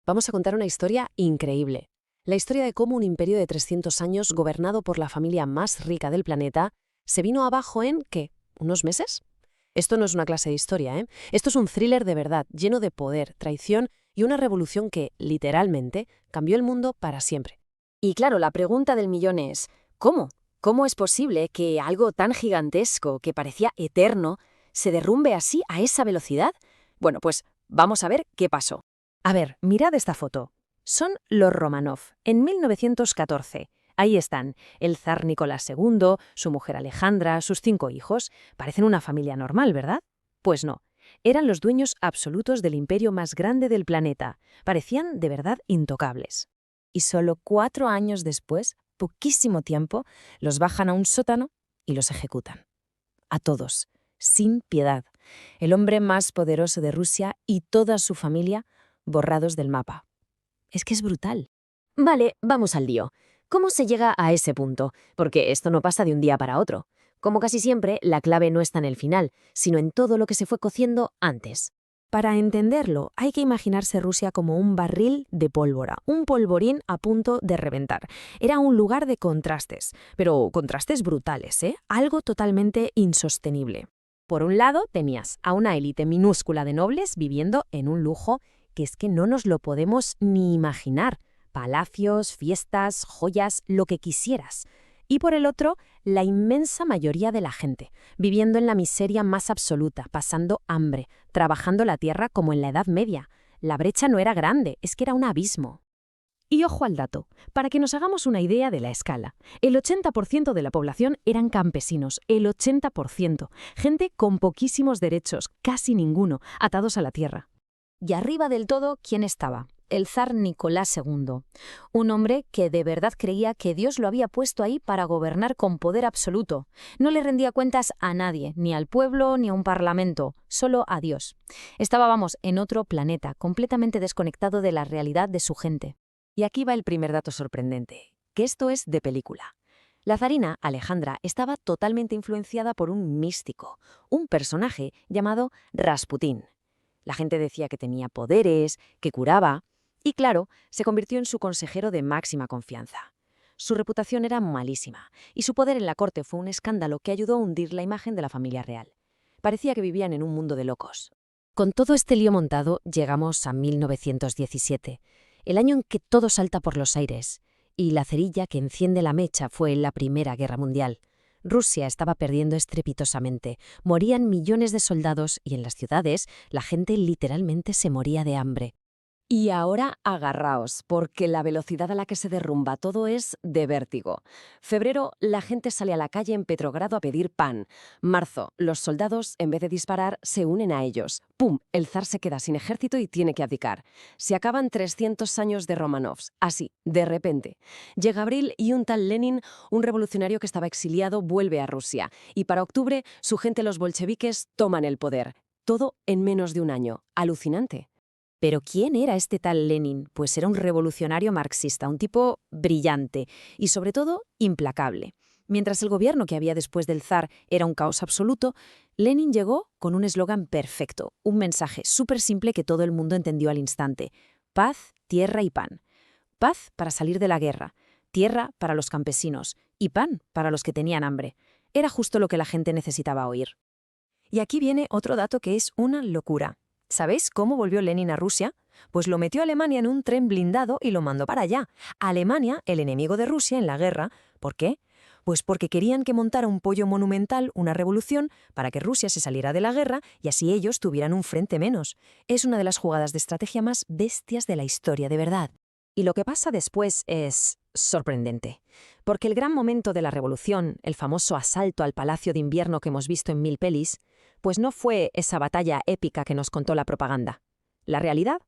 vamos a contar una historia increíble. La historia de cómo un imperio de 300 años, gobernado por la familia más rica del planeta, se vino abajo en, ¿qué? ¿Unos meses? Esto no es una clase de historia, ¿eh? Esto es un thriller de verdad, lleno de poder, traición y una revolución que, literalmente, cambió el mundo para siempre. Y claro, la pregunta del millón es, ¿cómo? ¿Cómo es posible que algo tan gigantesco, que parecía eterno, se derrumbe así a esa velocidad? Bueno, pues vamos a ver qué pasó. A ver, mirad esta foto. Son los Romanov, en 1914. Ahí están, el zar Nicolás II, su mujer Alejandra, sus 5 hijos. Parecen una familia normal, ¿verdad? Pues no. Eran los dueños absolutos del imperio más grande del planeta. Parecían de verdad intocables. Y solo 4 años después, poquísimo tiempo, los bajan a un sótano y los ejecutan. A todos, sin piedad. El hombre más poderoso de Rusia y toda su familia borrados del mapa. Es que es brutal. Vale, vamos al lío. ¿Cómo se llega a ese punto? Porque esto no pasa de un día para otro. Como casi siempre, la clave no está en el final, sino en todo lo que se fue cociendo antes. Para entenderlo, hay que imaginarse Rusia como un barril de pólvora, un polvorín a punto de reventar. Era un lugar de contrastes, pero contrastes brutales, ¿eh? Algo totalmente insostenible. Por un lado, tenías a una élite minúscula de nobles viviendo en un lujo que es que no nos lo podemos ni imaginar. Palacios, fiestas, joyas, lo que quisieras. Y por el otro, la inmensa mayoría de la gente, viviendo en la miseria más absoluta, pasando hambre, trabajando la tierra como en la Edad Media. La brecha no era grande, es que era un abismo. Y ojo al dato, para que nos hagamos una idea de la escala. El 80% de la población eran campesinos, el 80%. Gente con poquísimos derechos, casi ninguno, atados a la tierra. Y arriba del todo, ¿quién estaba? El zar Nicolás II, un hombre que de verdad creía que Dios lo había puesto ahí para gobernar con poder absoluto. No le rendía cuentas a nadie, ni al pueblo ni a un parlamento, solo a Dios. Estaba, vamos, en otro planeta, completamente desconectado de la realidad de su gente. Y aquí va el primer dato sorprendente, que esto es de película. La zarina, Alejandra, estaba totalmente influenciada por un místico, un personaje llamado Rasputín. La gente decía que tenía poderes, que curaba. Y claro, se convirtió en su consejero de máxima confianza. Su reputación era malísima, y su poder en la corte fue un escándalo que ayudó a hundir la imagen de la familia real. Parecía que vivían en un mundo de locos. Con todo este lío montado, llegamos a 1917, el año en que todo salta por los aires, y la cerilla que enciende la mecha fue la Primera Guerra Mundial. Rusia estaba perdiendo estrepitosamente, morían millones de soldados y en las ciudades la gente literalmente se moría de hambre. Y ahora agarraos, porque la velocidad a la que se derrumba todo es de vértigo. Febrero, la gente sale a la calle en Petrogrado a pedir pan. Marzo, los soldados, en vez de disparar, se unen a ellos. ¡Pum! El zar se queda sin ejército y tiene que abdicar. Se acaban 300 años de Romanovs. Así, de repente. Llega abril y un tal Lenin, un revolucionario que estaba exiliado, vuelve a Rusia. Y para octubre, su gente, los bolcheviques, toman el poder. Todo en menos de un año. Alucinante. ¿Pero quién era este tal Lenin? Pues era un revolucionario marxista, un tipo brillante y, sobre todo, implacable. Mientras el gobierno que había después del zar era un caos absoluto, Lenin llegó con un eslogan perfecto, un mensaje súper simple que todo el mundo entendió al instante. Paz, tierra y pan. Paz para salir de la guerra, tierra para los campesinos y pan para los que tenían hambre. Era justo lo que la gente necesitaba oír. Y aquí viene otro dato que es una locura. ¿Sabéis cómo volvió Lenin a Rusia? Pues lo metió a Alemania en un tren blindado y lo mandó para allá. Alemania, el enemigo de Rusia en la guerra. ¿Por qué? Pues porque querían que montara un pollo monumental, una revolución, para que Rusia se saliera de la guerra y así ellos tuvieran un frente menos. Es una de las jugadas de estrategia más bestias de la historia, de verdad. Y lo que pasa después es sorprendente. Porque el gran momento de la revolución, el famoso asalto al Palacio de Invierno que hemos visto en 1000 pelis, pues no fue esa batalla épica que nos contó la propaganda. ¿La realidad?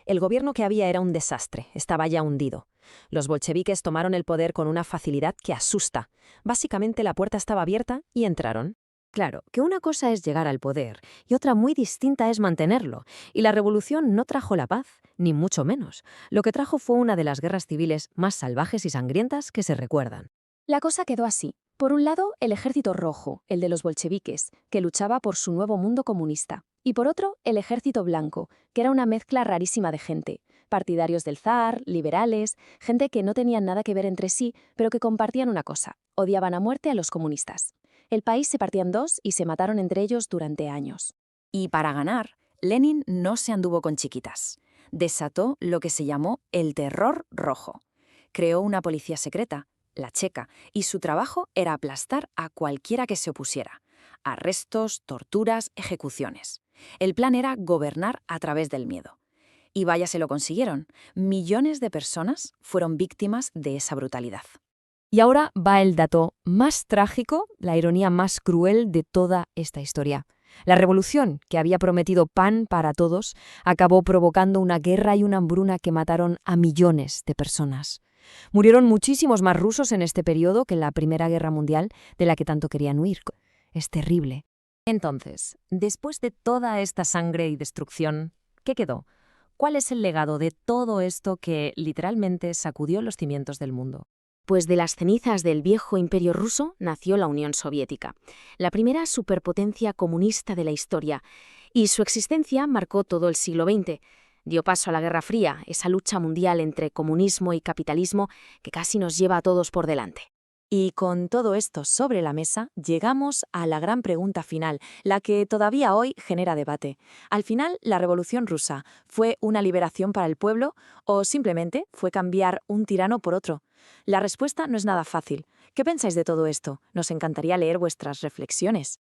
El gobierno que había era un desastre, estaba ya hundido. Los bolcheviques tomaron el poder con una facilidad que asusta. Básicamente la puerta estaba abierta y entraron. Claro, que una cosa es llegar al poder y otra muy distinta es mantenerlo. Y la revolución no trajo la paz, ni mucho menos. Lo que trajo fue una de las guerras civiles más salvajes y sangrientas que se recuerdan. La cosa quedó así. Por un lado, el Ejército Rojo, el de los bolcheviques, que luchaba por su nuevo mundo comunista. Y por otro, el Ejército Blanco, que era una mezcla rarísima de gente. partidarios del zar, liberales, gente que no tenían nada que ver entre sí, pero que compartían una cosa: odiaban a muerte a los comunistas. El país se partía en dos y se mataron entre ellos durante años. Y para ganar, Lenin no se anduvo con chiquitas. Desató lo que se llamó el terror rojo. Creó una policía secreta, la checa, y su trabajo era aplastar a cualquiera que se opusiera. Arrestos, torturas, ejecuciones. El plan era gobernar a través del miedo. Y vaya, se lo consiguieron. Millones de personas fueron víctimas de esa brutalidad. Y ahora va el dato más trágico, la ironía más cruel de toda esta historia. La revolución, que había prometido pan para todos, acabó provocando una guerra y una hambruna que mataron a millones de personas. Murieron muchísimos más rusos en este periodo que en la Primera Guerra Mundial, de la que tanto querían huir. Es terrible. Entonces, después de toda esta sangre y destrucción, ¿qué quedó? ¿Cuál es el legado de todo esto que literalmente sacudió los cimientos del mundo? Pues de las cenizas del viejo imperio ruso nació la Unión Soviética, la primera superpotencia comunista de la historia, y su existencia marcó todo el siglo XX. Dio paso a la Guerra Fría, esa lucha mundial entre comunismo y capitalismo que casi nos lleva a todos por delante. Y con todo esto sobre la mesa, llegamos a la gran pregunta final, la que todavía hoy genera debate. Al final, ¿la Revolución Rusa fue una liberación para el pueblo o simplemente fue cambiar un tirano por otro? La respuesta no es nada fácil. ¿Qué pensáis de todo esto? Nos encantaría leer vuestras reflexiones.